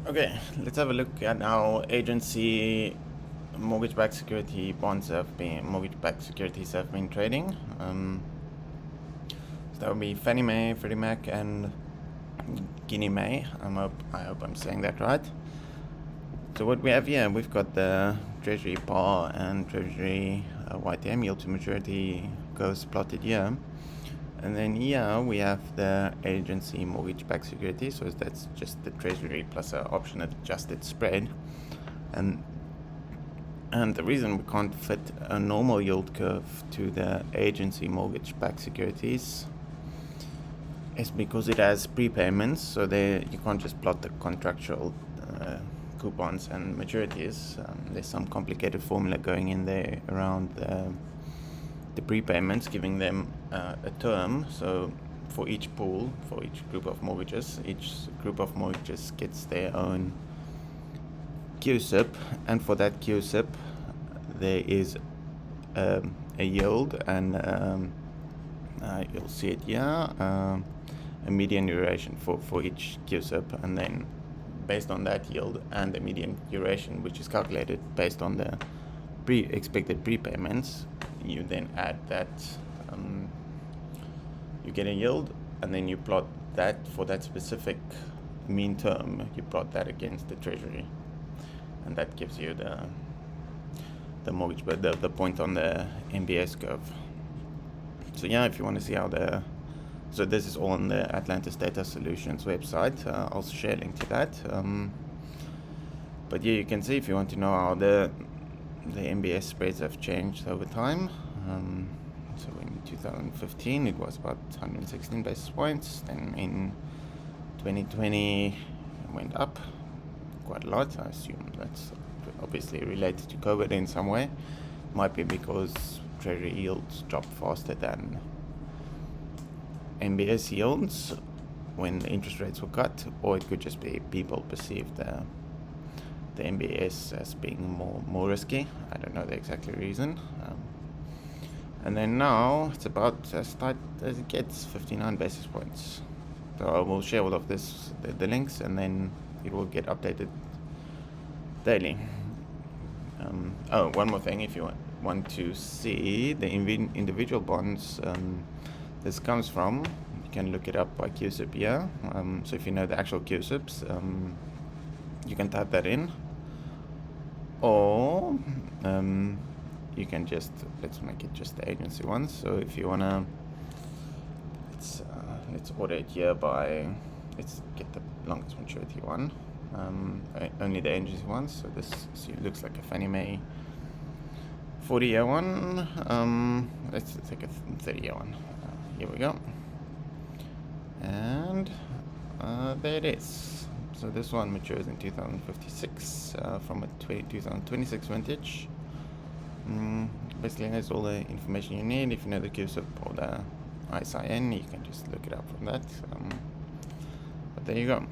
Okay, let's have a look at how agency mortgage-backed securities have been trading. So that would be Fannie Mae, Freddie Mac, and Ginnie Mae. I hope I'm saying that right. So what we have here, we've got the Treasury par and Treasury YTM yield to maturity curves plotted here. And then here we have the agency mortgage-backed security, so that's just the Treasury plus an option adjusted spread. And the reason we can't fit a normal yield curve to the agency mortgage-backed securities is because it has prepayments, so you can't just plot the contractual coupons and maturities. There's some complicated formula going in there around the prepayments, giving them a term. So for each pool, for each group of mortgages, gets their own QSIP, and for that QSIP there is a yield, and you'll see it here, a median duration for each QSIP, and then based on that yield and the median duration, which is calculated based on the expected prepayments, you then add that, you get a yield, and then you plot that for that specific mean term. You plot that against the Treasury, and that gives you the mortgage, but the point on the MBS curve. So yeah, if you want to see how so this is all on the Atlantis Data Solutions website. I'll share a link to that. But yeah, you can see if you want to know how the MBS spreads have changed over time. So in 2015 it was about 116 basis points. Then in 2020 it went up quite a lot. I assume that's obviously related to COVID in some way. Might be because Treasury yields dropped faster than MBS yields when the interest rates were cut, or it could just be people perceived the MBS as being more risky. I don't know the exact reason. And then now it's about as tight as it gets, 59 basis points. So I will share all of this, the links, and then it will get updated daily. One more thing, if you want to see the individual bonds this comes from, you can look it up by QSIP here. So if you know the actual QSIPs, you can type that in, or you can just, let's make it just the agency ones. So if you wanna, let's order it here let's get the longest maturity one, only the agency ones. So this looks like a Fannie Mae 40-year one. Let's take a 30-year one. Here we go, and there it is. So this one matures in 2056 from a 2026 vintage. Basically has all the information you need. If you know the QSIP or the ISIN, you can just look it up from that. But there you go.